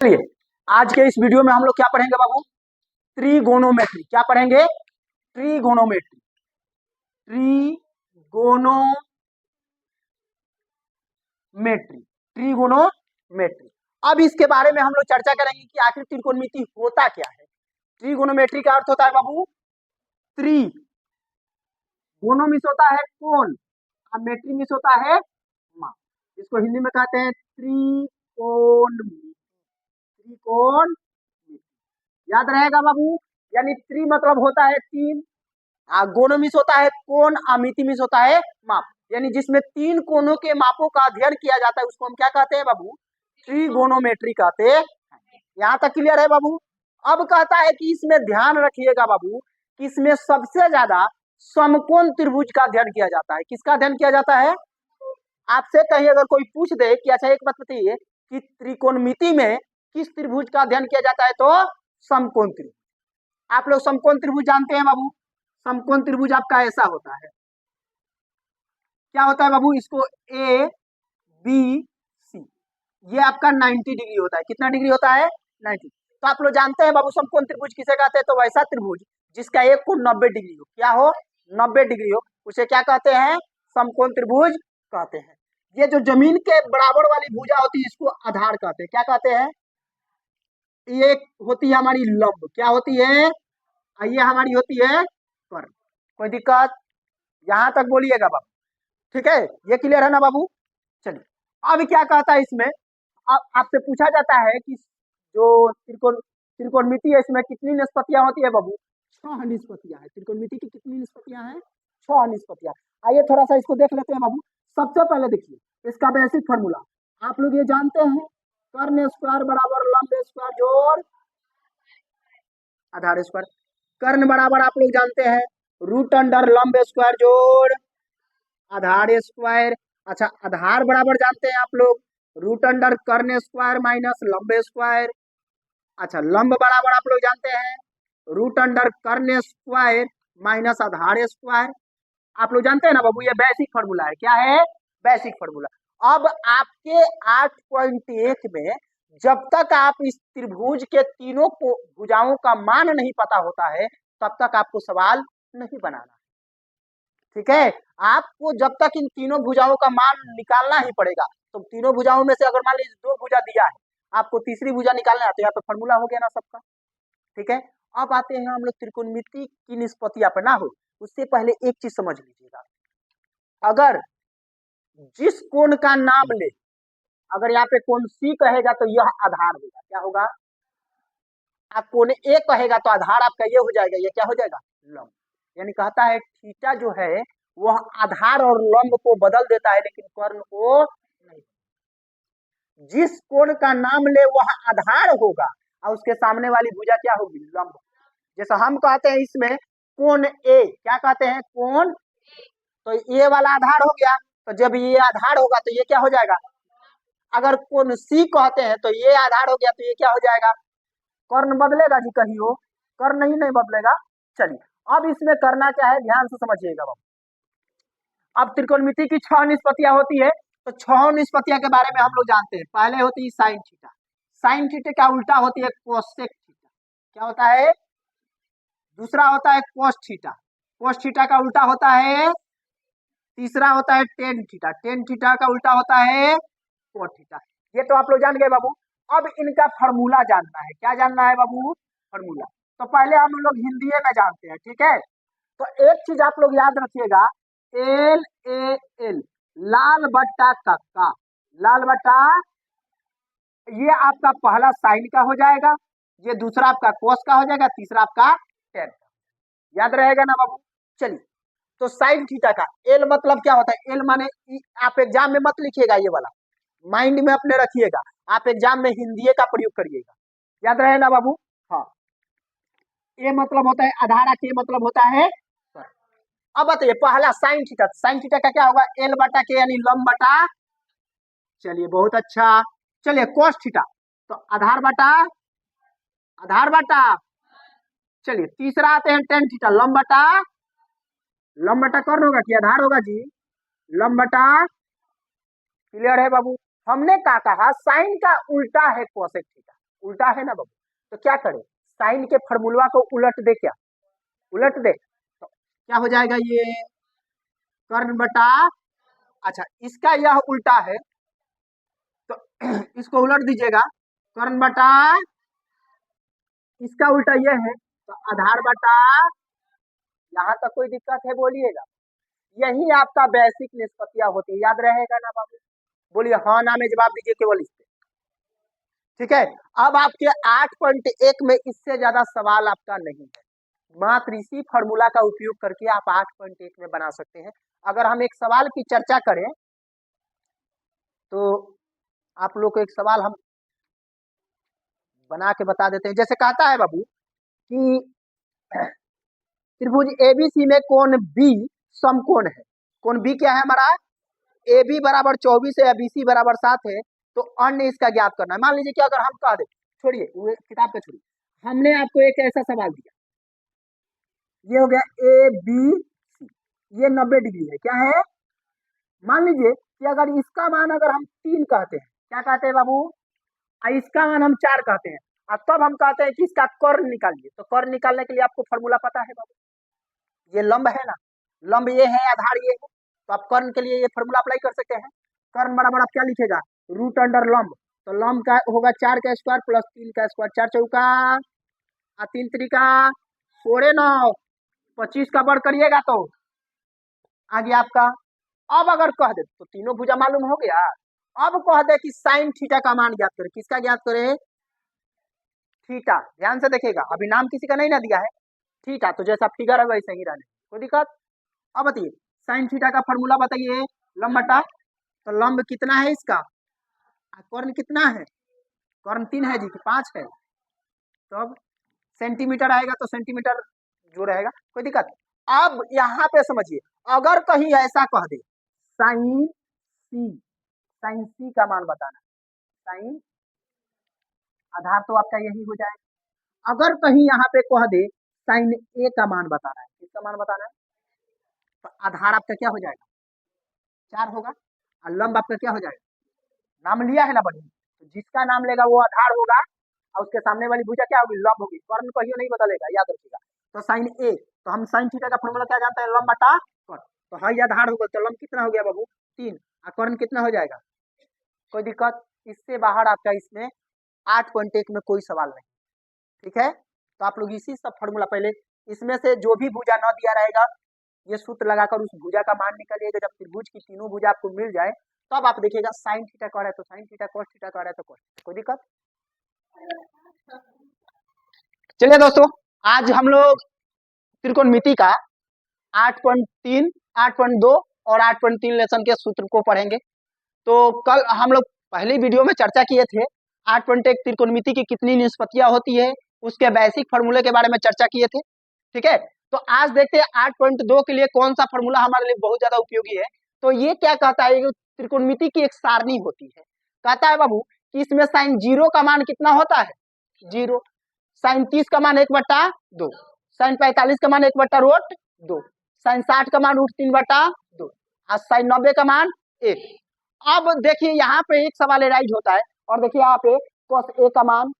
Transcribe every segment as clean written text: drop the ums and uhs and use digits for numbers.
चलिए आज के इस वीडियो में हम लोग क्या पढ़ेंगे बाबू? त्रिगोनोमेट्री। क्या पढ़ेंगे? त्रिगोनोमेट्री। त्रिगोनोमेट्री। त्रिगोनोमेट्री। अब इसके बारे में हम लोग चर्चा करेंगे कि आखिर त्रिकोणमिति होता क्या है। त्रिगोनोमेट्री का अर्थ होता है बाबू त्रि, गोनो मिस होता है कोण और मेट्री मिस होता है माप। इसको हिंदी में कहते हैं त्रिकोणमिति। त्रिकोण याद रहेगा बाबू। यानी त्रि मतलब होता है तीन, गोनो मिस होता है कोण, मिति मिस होता है माप। यानी जिसमें तीन कोणों के मापों का अध्ययन किया जाता है उसको हम क्या कहते हैं बाबू? त्रिगोनोमेट्री कहते हैं। यहाँ तक क्लियर है बाबू? अब कहता है कि इसमें ध्यान रखिएगा बाबू कि इसमें सबसे ज्यादा समकोण त्रिभुज का अध्ययन किया जाता है। किसका अध्ययन किया जाता है? आपसे कहीं अगर कोई पूछ दे कि अच्छा एक बात बताइए कि त्रिकोणमिति में किस त्रिभुज का अध्ययन किया जाता है, तो समकोण त्रिभुज। आप लोग समकोण त्रिभुज जानते हैं बाबू? समकोण त्रिभुज आपका ऐसा होता है। क्या होता है बाबू? इसको ए बी सी, ये आपका 90 डिग्री होता है। कितना डिग्री होता है? 90। तो आप लोग जानते हैं बाबू समकोण त्रिभुज किसे कहते हैं? तो वैसा त्रिभुज जिसका एक कोण 90 डिग्री हो। क्या हो? 90 डिग्री हो, उसे क्या कहते हैं? समकोण त्रिभुज कहते हैं। ये जो जमीन के बराबर वाली भुजा होती है इसको आधार कहते हैं। क्या कहते हैं? ये होती है हमारी लंब। क्या होती है? ये हमारी होती है कर्ण। कोई दिक्कत? यहां तक बोलिएगा बाबू, ठीक है? ये क्लियर है ना बाबू? चलिए अब क्या कहता है इसमें, अब आपसे पूछा जाता है कि जो त्रिकोणमिति है इसमें कितनी निष्पत्तियां होती है बाबू? 6 निष्पत्तियां है। त्रिकोणमिति की कितनी निष्पत्तियां हैं? 6 निष्पत्तियां। आइए थोड़ा सा इसको देख लेते हैं बाबू। सबसे पहले देखिए इसका बेसिक फॉर्मूला आप लोग ये जानते हैं, कर्ण स्क्वायर बराबर लंब स्क्वायर जोड़ आधार स्क्वायर। कर्ण बराबर आप लोग जानते हैं रूट अंडर लंब स्क्वायर जोड़ आधार स्क्वायर। अच्छा आधार बराबर जानते हैं आप लोग रूट अंडर कर्ण स्क्वायर माइनस लंब स्क्वायर। अच्छा लंब बराबर आप लोग जानते हैं रूट अंडर कर्ण स्क्वायर माइनस आधार स्क्वायर। आप लोग जानते हैं ना बाबू, ये बेसिक फॉर्मूला है। क्या है? Basic formula. अब आपके 8.1 में जब तक आप इस त्रिभुज के तीनों भुजाओं का मान नहीं पता होता है तब तक आपको सवाल नहीं बनाना, ठीक है? आपको जब तक इन तीनों भुजाओं का मान निकालना ही पड़ेगा। तो तीनों भुजाओं में से अगर मान लीजिए 2 भुजा दिया है, आपको तीसरी भुजा निकालना है तो यहाँ पे फॉर्मूला हो गया ना सबका, ठीक है? अब आते हैं हम लोग त्रिकोणमिति की निष्पत्तियां पर। ना हो उससे पहले एक चीज समझ लीजिएगा, अगर जिस कोण का नाम ले, अगर यहाँ पे कोण सी कहेगा तो यह आधार होगा। क्या होगा? आप कोण ए कहेगा तो आधार आपका ये हो जाएगा, ये क्या हो जाएगा? लंब। यानी कहता है थीटा जो है वह आधार और लंब को बदल देता है लेकिन कर्ण को नहीं। जिस कोण का नाम ले वह आधार होगा और उसके सामने वाली भुजा क्या होगी? लंब। जैसा हम कहते हैं इसमें कोण ए, क्या कहते हैं? कोण, तो ये वाला आधार हो गया, तो जब ये आधार होगा तो ये क्या हो जाएगा? अगर कोण सी कहते हैं तो ये आधार हो गया तो ये क्या हो जाएगा? कर्ण बदलेगा जी कहीं हो? कर्ण नहीं बदलेगा। चलिए अब इसमें करना क्या है ध्यान से समझिएगा बाबू। अब त्रिकोणमिति की 6 निष्पत्तियां होती है, तो 6 निष्पत्तियां के बारे में हम लोग जानते हैं। पहले होती है साइन थीटा। साइन थीटा का उल्टा होती है कोसेक थीटा। क्या होता है? दूसरा होता है कोस थीटा। कोस थीटा का उल्टा होता है, तीसरा होता है टेन थीटा। टेन थीटा का उल्टा होता है कोट थीटा। ये तो आप लोग जान गए बाबू। अब इनका फॉर्मूला जानना है। क्या जानना है बाबू? फॉर्मूला। तो पहले हम लोग हिंदी में जानते हैं, ठीक है? तो एक चीज आप लोग याद रखिएगा, एल ए एल, लाल बट्टा कक्का। लाल बट्टा, ये आपका पहला साइन का हो जाएगा, ये दूसरा आपका कोस का हो जाएगा, तीसरा आपका टेन का। याद रहेगा ना बाबू? चलिए तो साइन थीटा का एल मतलब क्या होता है? एल माने, आप एग्जाम में मत लिखिएगा ये वाला, माइंड में अपने रखिएगा। आप एग्जाम में हिंदी का प्रयोग करिएगा। याद रहे ना बाबू? हाँ। ए मतलब होता है आधार, के मतलब होता है। अब बताइए पहला साइन थीटा। साइन थीटा का क्या होगा? एल बटा के यानी लंब बटा, चलिए बहुत अच्छा। चलिए कोस थीटा, तो आधार बटा आधार बटा, चलिए तीसरा आते हैं टेन थीटा, लंब बटा लंब बटा कौन होगा कि आधार होगा जी? लंब बटा। क्लियर है बाबू? हमने क्या कहा? साइन का उल्टा है कोसेक थीटा। उल्टा है ना बाबू, तो क्या करें, साइन के फॉर्मूला को उलट दे, क्या उलट दे, तो क्या हो जाएगा ये कर्ण बटा, अच्छा इसका यह उल्टा है तो इसको उलट दीजिएगा, कर्ण बटा इसका उल्टा ये है तो आधार बटा, यहाँ तक कोई दिक्कत है बोलिएगा। यही आपका बेसिक निष्पत्तियां होती है, याद रहेगा ना बाबू, बोलिए हाँ ना में जवाब दीजिए केवल इससे। ठीक है, अब आपके 8.1 में इससे ज्यादा सवाल आपका नहीं है, मात्र इसी फॉर्मूला का उपयोग करके आप 8.1 में बना सकते हैं। अगर हम एक सवाल की चर्चा करें तो आप लोग को एक सवाल हम बना के बता देते हैं। जैसे कहता है बाबू कि त्रिभुज एबीसी में कोण बी समकोण है, कोण बी क्या है हमारा, ए बी बराबर 24 है या बी सी बराबर 7 है, तो अन्य इसका ज्ञात करना है। मान लीजिए कि अगर हम कह दे, छोड़िए किताब पे छोड़िए, हमने आपको एक ऐसा सवाल दिया, ये हो गया ए बी सी, ये 90 डिग्री है, क्या है, मान लीजिए कि अगर इसका मान अगर हम 3 कहते हैं, क्या कहते हैं बाबू, और इसका मान हम 4 कहते हैं, और तब हम कहते हैं कि इसका कर्ण निकालिए, तो कर्ण निकालने के लिए आपको फॉर्मूला पता है बाबू, ये लंब है ना, लंब ये है, आधार ये है, तो आप कर्ण के लिए ये फॉर्मूला अप्लाई कर सकते हैं। कर्ण बराबर आप क्या लिखेगा, रूट अंडर लंब, तो लंब का होगा 4 का स्क्वायर प्लस 3 का स्क्वायर, 4 चौका और 3 त्रिका 9, 25 का वर्ग करिएगा तो आगे आपका। अब अगर कह दे तो तीनों भुजा मालूम हो गया, अब कह दे कि साइन थीटा का मान ज्ञात करें, किसका ज्ञात करें, थीटा, ध्यान से देखिएगा अभी नाम किसी का नहीं ना दिया है, थीटा, तो जैसा फिगर है वैसे ही रहने, कोई दिक्कत। अब बताइए साइन थीटा का फॉर्मूला बताइए, लंब बटा, तो लंब कितना है इसका, कर्ण कितना है, कर्ण 3 है जी कि 5 है, तो अब सेंटीमीटर आएगा तो सेंटीमीटर जो रहेगा, कोई दिक्कत। अब यहाँ पे समझिए, अगर कहीं ऐसा कह दे साइन सी, साइन सी का मान बताना, साइन आधार तो आपका यही हो जाएगा। अगर कहीं यहाँ पे कह दे साइन ए का मान बताना है, किसका मान बताना है, तो आधार आपका क्या हो जाएगा, 4 होगा, और लंब आपका क्या हो जाएगा, नाम लिया है ना बढ़िया, तो जिसका नाम लेगा वो आधार होगा और उसके सामने वाली भुजा क्या होगी, लंब होगी, कर्ण कहियो नहीं बदलेगा, याद रखिएगा। तो साइन ए, तो हम साइन थीटा का फॉर्मूला क्या जानते हैं, लंब बटा कर्ण, तो है आधार होगा, तो लंब कितना हो गया बाबू 3, और कर्ण कितना हो जाएगा, कोई दिक्कत, इससे बाहर आपका इसमें 8.1 में कोई सवाल नहीं। ठीक है, तो आप लोग इसी सब फॉर्मूला पहले इसमें से जो भी भुजा न दिया रहेगा ये सूत्र लगाकर उस भुजा का मान निकालिएगा, जब त्रिभुज की तीनों भुजा आपको मिल जाए तब आप देखिएगा साइन थीटा कह रहा है तो साइन थीटा, कॉस थीटा कह रहा है तो कॉस, कोई दिक्कत। चलिए दोस्तों, आज हम लोग त्रिकोणमिति का 8.3, 8.2 और 8.3 लेसन के सूत्र को पढ़ेंगे। तो कल हम लोग पहली वीडियो में चर्चा किए थे 8.1 त्रिकोणमिति की कितनी निष्पत्तियां होती है, उसके बेसिक फार्मूले के बारे में चर्चा किए थे। ठीक है, तो आज देखते हैं 8.2 के लिए कौन सा फार्मूला हमारे लिए बहुत ज्यादा उपयोगी है। तो ये क्या कहता है, त्रिकोणमिति की एक सारणी होती है, कहता है बाबू कि इसमें साइन 0 का मान कितना होता है, 0, साइन 30 का मान 1/2, साइन 45 का मान 1/√2, साइन 60 का मान √3/2 और साइन 90 का मान 1। अब देखिए यहाँ पे एक सवाल राइज होता है, और देखिए यहाँ पे cos A का मान,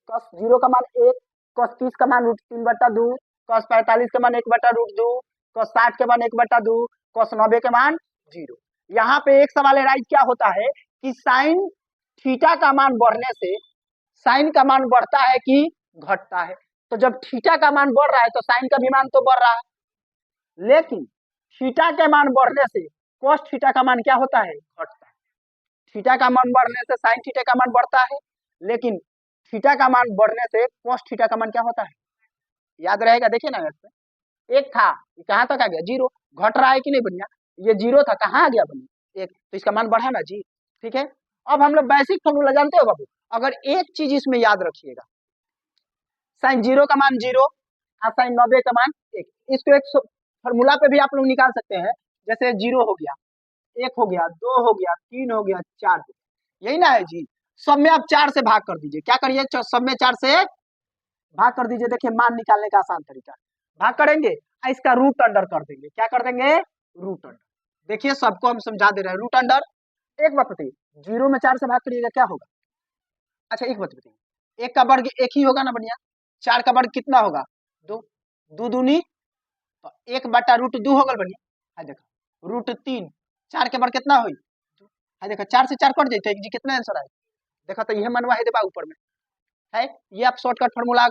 cos 0 का मान 1, cos 30 का मान √3/2, cos 45 का मान 1/√2, cos 60 के मान 1/2, cos 90 के मान 0। यहाँ पे एक सवाल राइज क्या होता है कि साइन थीटा का मान बढ़ने से साइन का मान बढ़ता है कि घटता है, तो जब थीटा का मान बढ़ रहा है तो साइन का भी मान तो बढ़ रहा है, लेकिन थीटा के मान बढ़ने से cos थीटा का मान क्या होता है, घटता है। थीटा का मान बढ़ने से साइन थीटा का मान बढ़ता है, लेकिन थीटा का मान बढ़ने से cos थीटा का मान क्या होता है, याद रहेगा, देखिए ना, एक था कहाँ तक आ गया, 0, घट रहा है कि नहीं बढ़िया, ये 0 था कहाँ आ गया बनी 1, तो इसका मान बढ़ा ना जी। ठीक है, अब हम लोग बेसिक फॉर्मूला जानते हो बाबू, अगर एक चीज इसमें याद रखिएगा, साइन 0 का मान 0 और साइन 90 का मान 1, इसको एक फॉर्मूला पे भी आप लोग निकाल सकते हैं, जैसे 0 हो गया, 1 हो गया, 2 हो गया, 3 हो गया, 4 हो गया, यही ना है जी। सब में आप 4 से भाग कर दीजिए, क्या करिए, सब में 4 से भाग कर दीजिए, देखिए मान निकालने का आसान तरीका, भाग करेंगे इसका रूट अंडर कर देंगे, क्या कर देंगे, रूट अंडर। देखिए सबको हम समझा दे रहे हैं, रूट अंडर। एक बात बताइए, 0 में 4 से भाग करिएगा क्या होगा, अच्छा एक बात बताइए, एक का वर्ग एक ही होगा ना बढ़िया। 4 का वर्ग कितना होगा? 2। 2 दूनी तो 1/√2 हो गल बढ़िया। है देखा √3। 4 के वर्ग कितना होई? है देखा 4 से 4 कट जैते जी, कितना आंसर आए? देखा तो यह मनवा है देबा ऊपर में है। ये आप शॉर्टकट फार्मूला